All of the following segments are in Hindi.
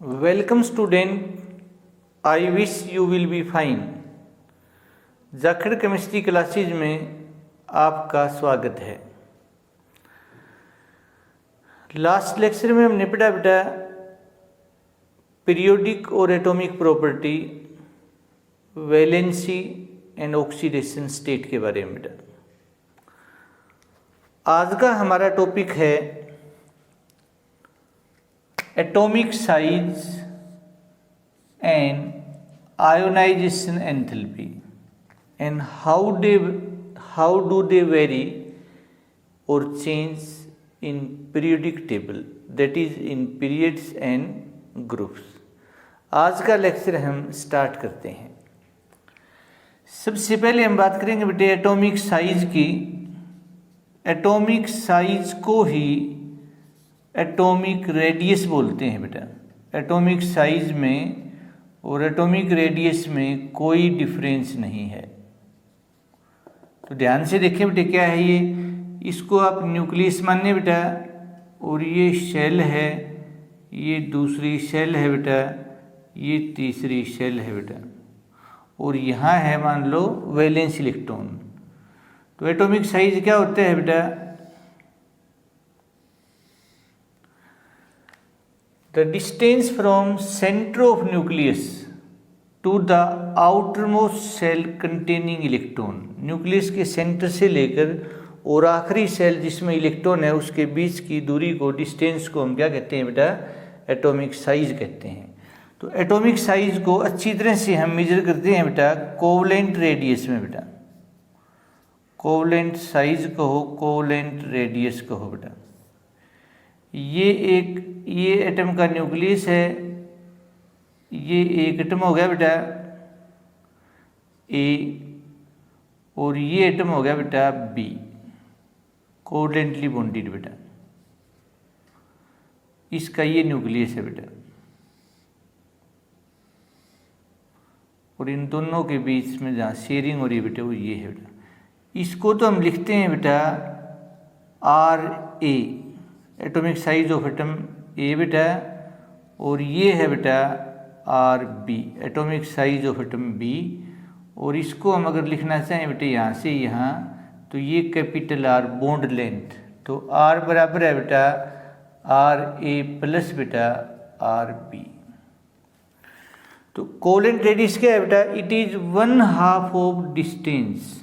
Welcome student, I wish you will be fine। Jakhar chemistry classes में आपका स्वागत है। लास्ट लेक्चर में हमने पढ़ा बेटा पीरियोडिक और atomic property, valency and oxidation state के बारे में बेटा। आज का हमारा टॉपिक है atomic size and ionization enthalpy and how do they vary or change in periodic table, that is in periods and groups। आज का लेक्चर हम स्टार्ट करते हैं। सबसे पहले हम बात करेंगे बेटे एटॉमिक साइज की। एटॉमिक साइज को ही एटॉमिक रेडियस बोलते हैं बेटा। एटॉमिक साइज में और एटॉमिक रेडियस में कोई डिफरेंस नहीं है। तो ध्यान से देखें बेटे क्या है ये, इसको आप न्यूक्लियस मानिए बेटा, और ये शेल है, ये दूसरी शेल है बेटा, ये तीसरी शेल है बेटा, और यहाँ है मान लो वैलेंस इलेक्ट्रॉन। तो एटॉमिक साइज क्या होता है बेटा, the distance from center of nucleus to the outermost cell containing electron। Nucleus के सेंटर से लेकर और आखिरी सेल जिसमें इलेक्ट्रॉन है उसके बीच की दूरी को, डिस्टेंस को हम क्या कहते हैं बेटा, एटॉमिक साइज कहते हैं। तो एटॉमिक साइज को अच्छी तरह से हम मेजर करते हैं बेटा कोवलेंट रेडियस में बेटा। कोवलेंट साइज कहो, कोवलेंट रेडियस कहो बेटा। ये एटम का न्यूक्लियस है, ये एक एटम हो गया बेटा ए, और ये एटम हो गया बेटा बी, कोवलेंटली बॉन्डेड बेटा। इसका ये न्यूक्लियस है बेटा, और इन दोनों के बीच में जहाँ शेयरिंग हो रही है बेटा वो ये है बेटा। इसको तो हम लिखते हैं बेटा R A, atomic size of atom A बेटा, और ये है बेटा R B, atomic size of atom B. और इसको हम अगर लिखना चाहें बेटे यहाँ से यहाँ, तो ये कैपिटल आर बॉन्ड लेंथ, तो आर बराबर है बेटा आर ए प्लस बेटा आर बी। तो कोवलेंट रेडियस क्या है बेटा, it is 1/2 of distance,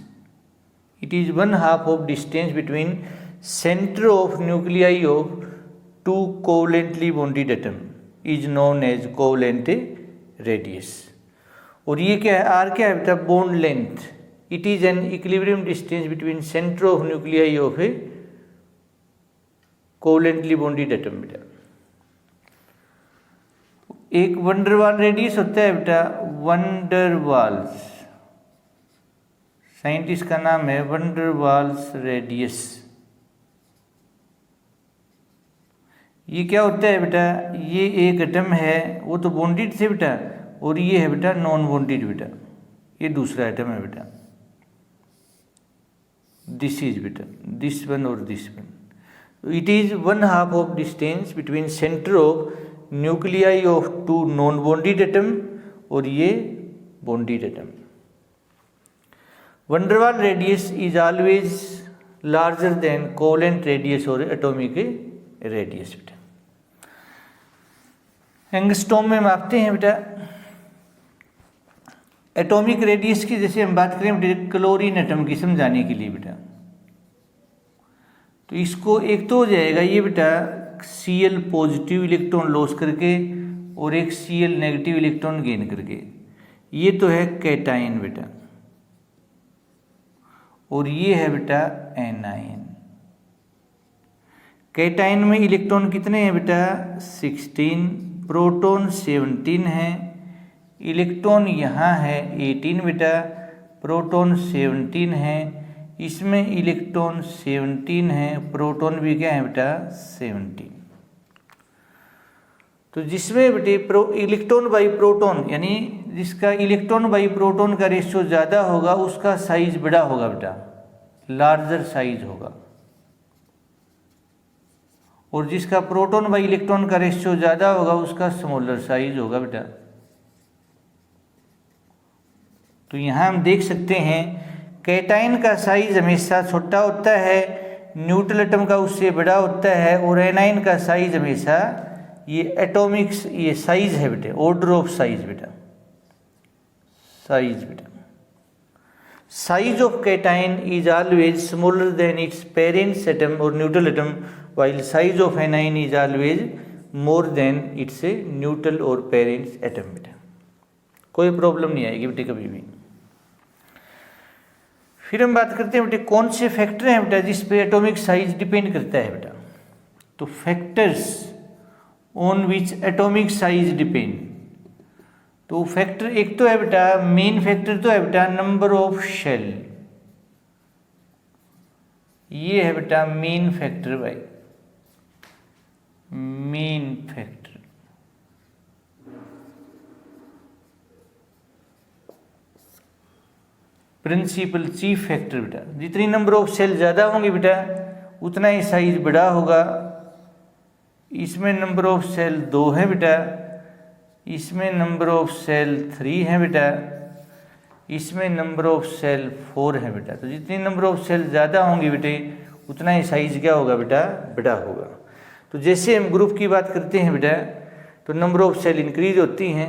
it is 1/2 of distance between center of nuclei of two covalently bonded atom is known as covalent radius। और ये क्या है, आर क्या है बेटा, bond length. It is an equilibrium distance between centre of nuclei of A covalently bonded atom बेटा। एक वंडरवाल रेडियस होता है बेटा, वंडरवाल्स, साइंटिस्ट का नाम है वंडरवाल्स रेडियस। ये क्या होता है बेटा, ये एक एटम है, वो तो बॉन्डेड थे बेटा, और ये है बेटा नॉन बॉन्डेड बेटा, ये दूसरा एटम है बेटा, दिस इज बेटा दिस वन और this one. It is 1/2 of distance between centre of nuclei of two non bonded atom और ये bonded atom. Van der Waals radius is always larger than covalent radius और एटॉमिक रेडियस बेटा। एंगस्ट्रॉम में मापते हैं बेटा। एटॉमिक रेडियस की जैसे हम बात करें बेटा क्लोरीन एटम की समझाने के लिए बेटा, तो इसको एक तो हो जाएगा ये बेटा Cl पॉजिटिव इलेक्ट्रॉन लॉस करके और एक Cl नेगेटिव इलेक्ट्रॉन गेन करके, ये तो है कैटाइन बेटा, और ये है बेटा एनाइन। कैटाइन में इलेक्ट्रॉन कितने हैं बेटा, 16, प्रोटॉन 17 है, इलेक्ट्रॉन यहाँ है 18 बेटा, प्रोटॉन 17 है, इसमें इलेक्ट्रॉन 17 है, प्रोटॉन भी क्या है बेटा 17। तो जिसमें बेटे इलेक्ट्रॉन बाई प्रोटॉन, यानी जिसका इलेक्ट्रॉन बाई प्रोटॉन का रेशियो ज़्यादा होगा उसका साइज बड़ा होगा बेटा, लार्जर साइज होगा। और जिसका प्रोटॉन बाई इलेक्ट्रॉन का रेशियो ज़्यादा होगा उसका स्मॉलर साइज होगा बेटा। तो यहाँ हम देख सकते हैं कैटाइन का साइज हमेशा छोटा होता है, न्यूट्रल एटम का उससे बड़ा होता है, और एनाइन का साइज हमेशा ये एटॉमिक्स ये साइज है बेटे, ऑर्डर ऑफ साइज बेटा, साइज बेटा। Size of cation is always smaller than its parents atom और neutral atom, while size of anion is always more than its neutral और पेरेंट्स एटम बेटा। कोई प्रॉब्लम नहीं आएगी बेटे कभी भी। फिर हम बात करते हैं बेटे कौन से फैक्टर हैं बेटा जिस पे एटॉमिक साइज डिपेंड करता है बेटा। तो factors on which atomic size depend, तो फैक्टर एक तो है बेटा, मेन फैक्टर तो है बेटा नंबर ऑफ शेल, ये है बेटा मेन फैक्टर भाई, main factor. Principal chief factor बेटा, जितनी नंबर ऑफ सेल ज़्यादा होंगी बेटा उतना ही साइज बड़ा होगा। इसमें नंबर ऑफ सेल 2 है बेटा, इसमें नंबर ऑफ सेल 3 है बेटा, इसमें नंबर ऑफ सेल 4 है बेटा। तो जितनी नंबर ऑफ सेल ज़्यादा होंगी बेटे उतना ही साइज क्या होगा बेटा, बड़ा होगा। तो जैसे हम ग्रुप की बात करते हैं बेटा तो नंबर ऑफ सेल इंक्रीज होती हैं,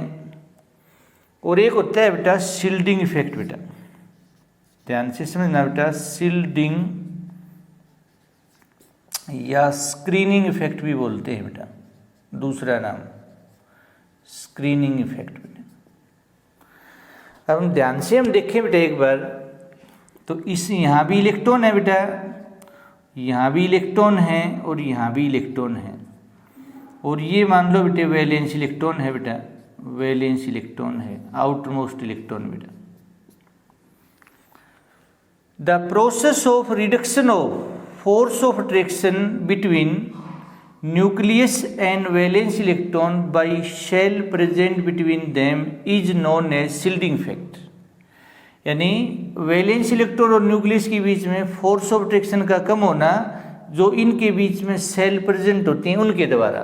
और एक होता है बेटा शिल्डिंग इफेक्ट बेटा, ध्यान से समझना बेटा, शिल्डिंग या स्क्रीनिंग इफेक्ट भी बोलते हैं बेटा, दूसरा नाम स्क्रीनिंग इफेक्ट बेटा। अब हम ध्यान से हम देखें बेटा एक बार, तो इस यहाँ भी इलेक्ट्रॉन है बेटा, यहाँ भी इलेक्ट्रॉन है और यहाँ भी इलेक्ट्रॉन है, और ये मान लो बेटे वैलेंस इलेक्ट्रॉन है बेटा, वैलेंस इलेक्ट्रॉन है, आउटरमोस्ट इलेक्ट्रॉन बेटा। The process of reduction of force of attraction between nucleus and valence electron by shell present between them is known as shielding effect. यानी वैलेंस इलेक्ट्रॉन और न्यूक्लियस के बीच में फोर्स ऑफ अट्रैक्शन का कम होना जो इनके बीच में सेल प्रेजेंट होती हैं उनके द्वारा,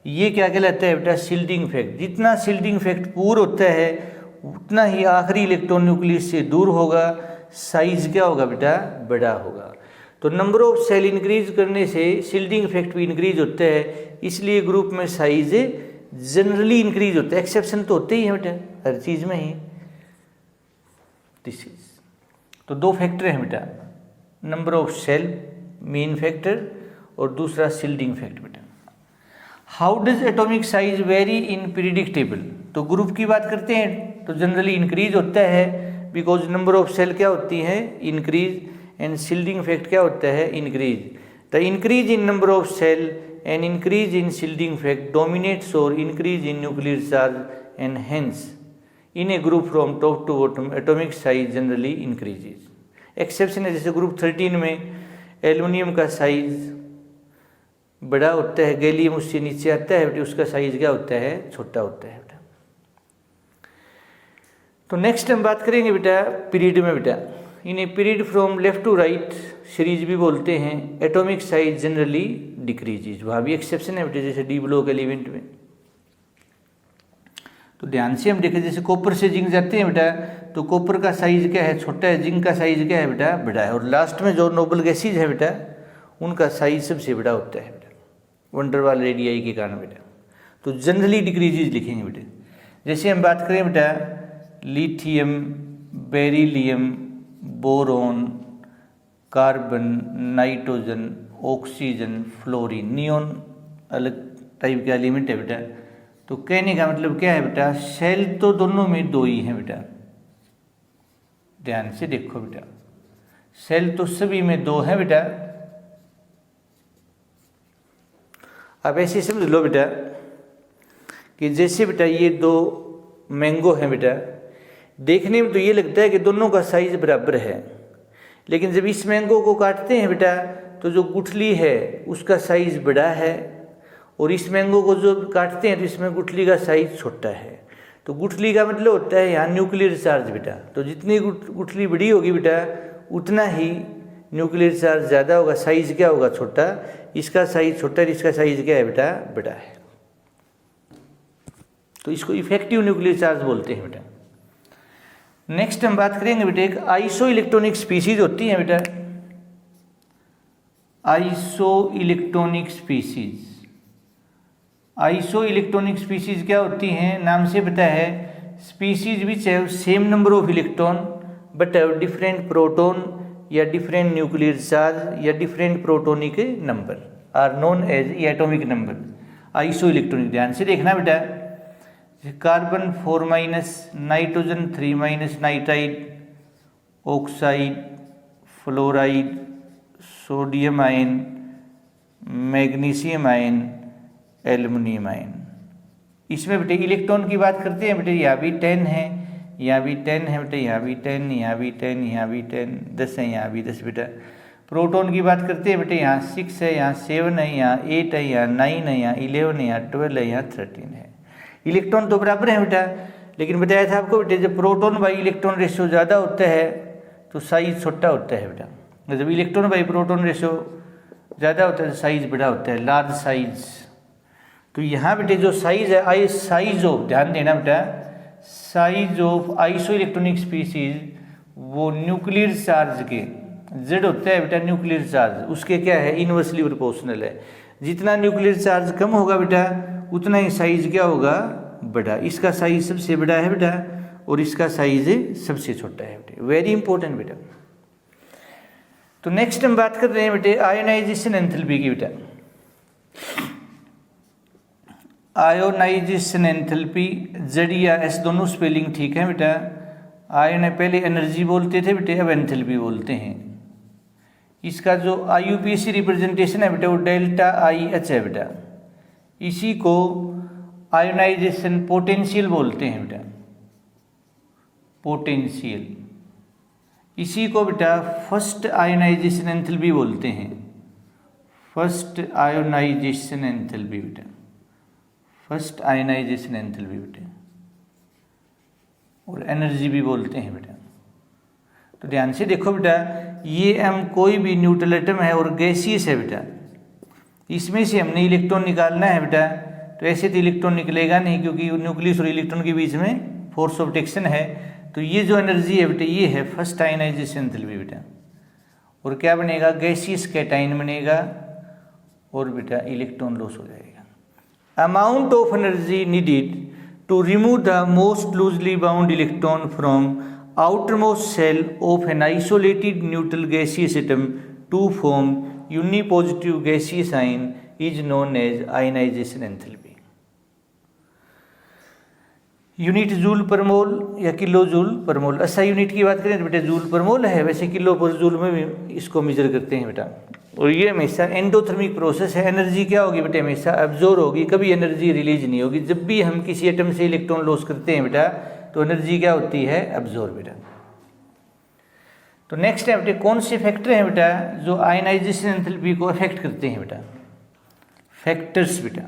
ये क्या कहलाता है बेटा, शिल्डिंग इफेक्ट। जितना शिल्डिंग इफेक्ट पूर्ण होता है उतना ही आखिरी इलेक्ट्रॉन न्यूक्लियस से दूर होगा, साइज क्या होगा बेटा, बड़ा होगा। तो नंबर ऑफ सेल इंक्रीज करने से शिल्डिंग इफेक्ट भी इंक्रीज होता है, इसलिए ग्रुप में साइज जनरली इंक्रीज होता है। एक्सेप्शन तो होते ही है बेटा हर चीज़ में ही। दिस इज, तो 2 फैक्टर हैं बेटा, number of shell main factor और दूसरा शिल्डिंग फैक्टर बेटा। How does atomic size vary in periodic table, तो ग्रुप की बात करते हैं तो जनरली इंक्रीज होता है, बिकॉज नंबर ऑफ सेल क्या होती है, इंक्रीज, एंड शिल्डिंग इफेक्ट क्या होता है, increase. The increase in number of cell and increase in shielding effect dominates और increase in nuclear charge and hence in a group from top to bottom atomic size generally increases. Exception है जैसे ग्रुप 13 में एल्युमिनियम का साइज बड़ा होता है, गैलियम उससे नीचे आता है बेटा, उसका साइज क्या होता है, छोटा होता है बेटा। तो नेक्स्ट हम बात करेंगे बेटा पीरियड में बेटा, in a period from left to right series भी बोलते हैं, एटॉमिक साइज जनरली डिक्रीजेज। वहाँ भी एक्सेप्शन है बेटा, जैसे डी ब्लॉक एलिमेंट में। तो ध्यान से हम देखें, जैसे कॉपर से जिंक जाते हैं बेटा तो कॉपर का साइज क्या है, छोटा है, जिंक का साइज क्या है बेटा, बड़ा है, और लास्ट में जो नोबल गैसेज है बेटा उनका साइज सबसे बड़ा होता है बेटा, वंडरवाल रेडियाई के कारण बेटा। तो जनरली डिक्रीजेज लिखेंगे बेटा। जैसे हम बात करें बेटा lithium, beryllium, boron, carbon, nitrogen, oxygen, fluorine, neon अलग टाइप का एलिमेंट है बेटा। तो कहने का मतलब क्या है बेटा, सेल तो दोनों में 2 ही हैं बेटा, ध्यान से देखो बेटा, सेल तो सभी में 2 हैं बेटा। अब ऐसे समझ लो बेटा कि जैसे बेटा ये 2 मैंगो हैं बेटा, देखने में तो ये लगता है कि दोनों का साइज बराबर है, लेकिन जब इस मैंगो को काटते हैं बेटा तो जो गुठली है उसका साइज बड़ा है, और इस मैंगो को जो काटते हैं तो इसमें गुठली का साइज छोटा है। तो गुठली का मतलब होता है यहाँ न्यूक्लियर चार्ज बेटा। तो जितनी गुठली बड़ी होगी बेटा उतना ही न्यूक्लियर चार्ज ज़्यादा होगा, साइज क्या होगा, छोटा। इसका साइज छोटा है, इसका साइज क्या है बेटा, बड़ा है। तो इसको इफेक्टिव न्यूक्लियर चार्ज बोलते हैं बेटा। नेक्स्ट हम बात करेंगे बेटा, एक आइसो इलेक्ट्रॉनिक स्पीसीज होती है बेटा, isoelectronic species. Isoelectronic species क्या होती हैं, नाम से पता है, species which have same number of electron but have different proton या डिफरेंट न्यूक्लियर चार्ज या different protonic number are known as atomic number. Isoelectronic, ध्यान से देखना बेटा, carbon 4-, nitrogen 3-, nitride, oxide, fluoride, sodium ion, magnesium ion, aluminium ion. इसमें बेटे इलेक्ट्रॉन की बात करते हैं बेटे, यहाँ भी 10 है, यहाँ भी 10 है बेटे, यहाँ भी 10, यहाँ भी 10, यहाँ भी 10, 10 है, यहाँ भी 10 बेटा। प्रोटॉन की बात करते हैं बेटे, यहाँ 6 है, यहाँ 7 है, यहाँ 8 है, यहाँ 9 है, यहाँ 11 है, यहाँ 12 है, यहाँ 13 है। इलेक्ट्रॉन तो बराबर है बेटा, लेकिन बताया था आपको बेटे, जब प्रोटॉन बाई इलेक्ट्रॉन रेशियो ज़्यादा होता है तो साइज छोटा होता है बेटा। जब इलेक्ट्रॉन बाई प्रोटॉन रेशियो ज़्यादा होता है तो साइज बड़ा होता है, लार्ज साइज। तो यहाँ बेटे जो साइज है, साइज ऑफ, ध्यान देना बेटा, size of iso electronic species वो न्यूक्लियर चार्ज के, जेड होता है बेटा न्यूक्लियर चार्ज, उसके क्या है, इनवर्सली प्रोपोर्शनल है। जितना न्यूक्लियर चार्ज कम होगा बेटा उतना ही साइज क्या होगा, बड़ा। इसका साइज सबसे बड़ा है बेटा और इसका साइज सबसे छोटा है बेटा, वेरी इंपॉर्टेंट बेटा। तो नेक्स्ट हम बात कर रहे हैं बेटे आयोनाइजेशन एंथैल्पी की बेटा। आयोनाइजेशन एंथैल्पी, जेड या एस दोनों स्पेलिंग ठीक है बेटा। आयन पहले एनर्जी बोलते थे बेटे, अब एंथैल्पी बोलते हैं। इसका जो IUPAC रिप्रेजेंटेशन है बेटा वो डेल्टा IH है बेटा। इसी को आयोनाइजेशन पोटेंशियल बोलते हैं बेटा, पोटेंशियल। इसी को बेटा फर्स्ट आयोनाइजेशन एंथैल्पी बोलते हैं, फर्स्ट आयोनाइजेशन एंथैल्पी बेटा, फर्स्ट आयोनाइजेशन एंथैल्पी बेटा। और एनर्जी भी बोलते हैं बेटा। तो ध्यान से देखो बेटा, ये M कोई भी न्यूट्रल एटम है और गैसियस है बेटा, इसमें से हमने इलेक्ट्रॉन निकालना है बेटा। तो ऐसे तो इलेक्ट्रॉन निकलेगा नहीं क्योंकि न्यूक्लियस और इलेक्ट्रॉन के बीच में फोर्स ऑफ अट्रैक्शन है। तो ये जो एनर्जी है बेटा ये है फर्स्ट आयोनाइजेशन एंथैल्पी बेटा। और क्या बनेगा, गैसियस कैटाइन बनेगा और बेटा इलेक्ट्रॉन लॉस हो जाएगा। Amount of energy needed to remove the most loosely bound electron from outermost cell of an isolated neutral gaseous atom to form unipositive gaseous ion is known as ionization enthalpy। Unit joule per mole या किलो जूल पर मोल। ऐसा यूनिट की बात करें तो बेटा जूल पर मोल है, वैसे किलो पर जूल में भी इसको मेजर करते हैं बेटा। और ये हमेशा एंडोथर्मिक प्रोसेस है। एनर्जी क्या होगी बेटा, हमेशा एब्जॉर्ब होगी, कभी एनर्जी रिलीज नहीं होगी। जब भी हम किसी एटम से इलेक्ट्रॉन लॉस करते हैं बेटा तो एनर्जी क्या होती है, एब्जॉर्ब बेटा। तो नेक्स्ट है बेटा, कौन से फैक्टर हैं बेटा जो आयनाइजेशन एंथैल्पी को अफेक्ट करते हैं बेटा, फैक्टर्स बेटा।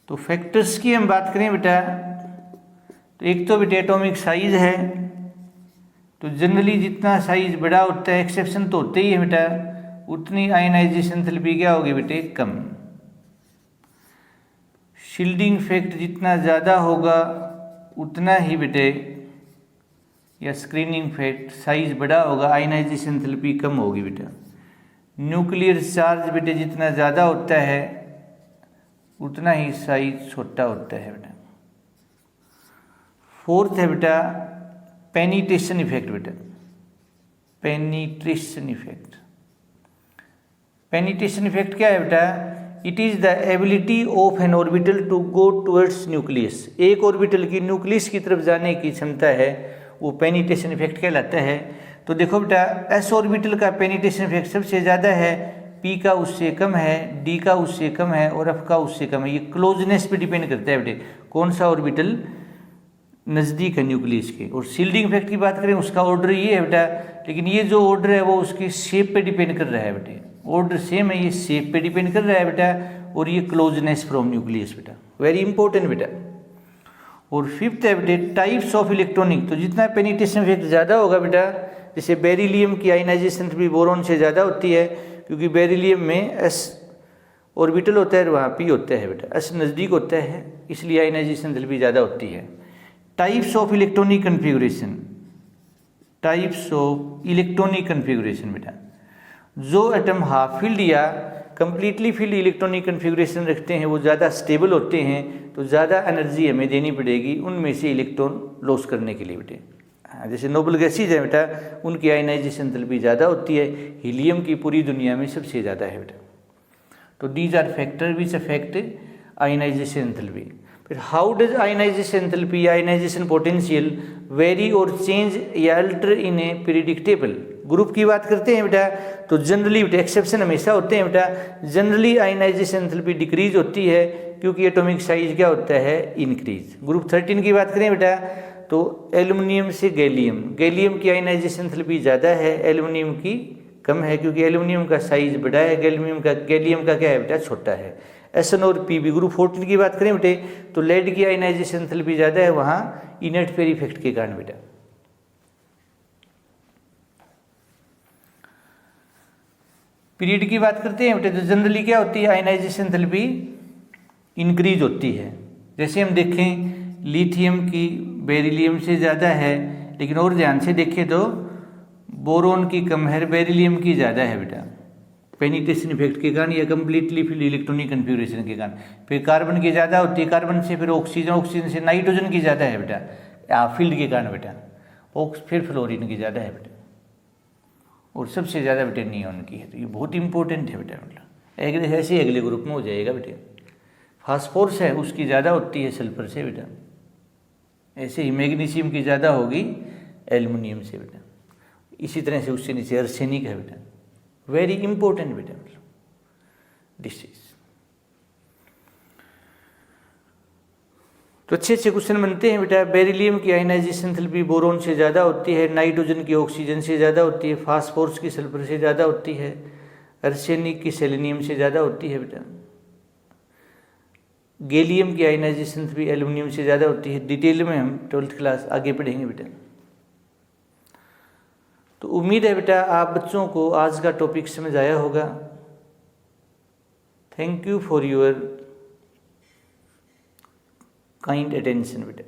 तो फैक्टर्स की हम बात करें बेटा तो एक तो बेटा एटॉमिक साइज है। तो जनरली जितना साइज बड़ा होता है, एक्सेप्शन तो होते ही है बेटा, उतनी आयनाइजेशन एंथैल्पी क्या होगी बेटे, कम। शील्डिंग इफेक्ट जितना ज़्यादा होगा उतना ही बेटे, या स्क्रीनिंग इफेक्ट साइज बड़ा होगा, आयनाइजेशन एंथैल्पी कम होगी बेटा। न्यूक्लियर चार्ज बेटे जितना ज़्यादा होता है उतना ही साइज छोटा होता है बेटा। फोर्थ है बेटा पेनिट्रेशन इफेक्ट बेटा, पेनिट्रेशन इफेक्ट। पेनिट्रेशन इफेक्ट क्या है बेटा, it is the ability of an orbital to go towards nucleus. एक ऑर्बिटल की न्यूक्लियस की तरफ जाने की क्षमता है, वो पेनिट्रेशन इफेक्ट कहलाता है। तो देखो बेटा एस ऑर्बिटल का पेनिट्रेशन इफेक्ट सबसे ज़्यादा है, पी का उससे कम है, डी का उससे कम है और एफ का उससे कम है। ये क्लोजनेस पे डिपेंड करता है बेटे, कौन सा ऑर्बिटल नज़दीक है न्यूक्लियस के। और शील्डिंग इफेक्ट की बात करें उसका ऑर्डर ये है बेटा, लेकिन ये जो ऑर्डर है वो उसकी शेप पे डिपेंड कर रहा है बेटे। ऑर्डर सेम है, ये शेप पे डिपेंड कर रहा है बेटा, और ये क्लोजनेस फ्रॉम न्यूक्लियस बेटा, वेरी इंपॉर्टेंट बेटा। और फिफ्थ है बेटे टाइप्स ऑफ इलेक्ट्रॉनिक। तो जितना पेनिट्रेशन इफेक्ट ज़्यादा होगा बेटा, जैसे बेरिलियम की आयनाइजेशन एंथैल्पी बोरोन से ज़्यादा होती है, क्योंकि बेरिलियम में s ऑर्बिटल होता है और वहाँ p होता है बेटा, s नज़दीक होता है, इसलिए आयनाइजेशन एंथैल्पी ज़्यादा होती है। Types of electronic configuration, types of electronic configuration बेटा, जो एटम हाफ फील्ड या कंप्लीटली फील्ड इलेक्ट्रॉनिक कन्फिगुरेशन रखते हैं वो ज़्यादा स्टेबल होते हैं, तो ज़्यादा एनर्जी हमें देनी पड़ेगी उनमें से इलेक्ट्रॉन लॉस करने के लिए बेटे। जैसे नोबल गैसेज है बेटा, उनकी आयनाइजेशन एंथैल्पी ज़्यादा होती है, हीलियम की पूरी दुनिया में सबसे ज़्यादा है बेटा। तो these are factor which affect ionisation enthalpy. फिर हाउ डज आयनाइजेशन एंथैल्पी या आयनाइजेशन पोटेंशियल वेरी और चेंज या alter in a periodic table. Group की बात करते हैं बेटा, तो जनरली बेटा एक्सेप्शन हमेशा होते हैं बेटा, जनरली आयनाइजेशन एंथैल्पी डिक्रीज होती है क्योंकि एटॉमिक साइज क्या होता है, इंक्रीज। ग्रुप 13 की बात करें बेटा, तो एल्युमिनियम से गैलियम, गैलियम की आयनाइजेशन एंथैल्पी ज़्यादा है, एल्युमिनियम की कम है, क्योंकि एल्युमिनियम का साइज बड़ा है, गैलियम का क्या है बेटा, छोटा है। Sn और Pb। ग्रुप 14 की बात करें बेटे, तो लेड की आयनाइजेशन एंथैल्पी ज़्यादा है, वहाँ इनर्ट पेयर इफेक्ट के कारण बेटा। पीरियड की बात करते हैं बेटे, तो जनरली क्या होती है, आयनाइजेशन एंथैल्पी इंक्रीज होती है। जैसे हम देखें लिथियम की बेरिलियम से ज़्यादा है, लेकिन और ध्यान से देखें तो बोरोन की कम है, बेरिलियम की ज़्यादा है बेटा, पेनिट्रेशन इफेक्ट के कारण या कंप्लीटली फील्ड इलेक्ट्रॉनिक कन्फिगरेशन के कारण। फिर कार्बन की ज़्यादा होती है, कार्बन से फिर ऑक्सीजन, ऑक्सीजन से नाइट्रोजन की ज़्यादा है बेटा, फील्ड के कारण बेटा। फिर फ्लोरीन की ज़्यादा है बेटा, और सबसे ज़्यादा बेटे नियॉन की है। तो ये बहुत इंपॉर्टेंट है बेटा, मतलब ऐसे अगले ग्रुप में हो जाएगा बेटे। फास्फोरस है उसकी ज़्यादा होती है सल्फर से बेटा, ऐसे ही मैग्नीशियम की ज़्यादा होगी एल्युमिनियम से बेटा। इसी तरह से उससे नीचे आर्सेनिक है बेटा, वेरी इंपॉर्टेंट बेटा, मतलब दिस इज। तो अच्छे अच्छे क्वेश्चन बनते हैं बेटा। बेरिलियम की आयनाइजेशन एंथैल्पी बोरोन से ज़्यादा होती है, नाइट्रोजन की ऑक्सीजन से ज़्यादा होती है, फास्फोरस की सल्फर से ज़्यादा होती है, आर्सेनिक की सेलेनियम से ज़्यादा होती है बेटा। गैलियम की आयनाइजेशन एंथैल्पी एल्युमिनियम से ज़्यादा होती है। डिटेल में हम 12th क्लास आगे पढ़ेंगे बेटा। तो उम्मीद है बेटा आप बच्चों को आज का टॉपिक समझ आया होगा। Thank you for your kind attention बेटा।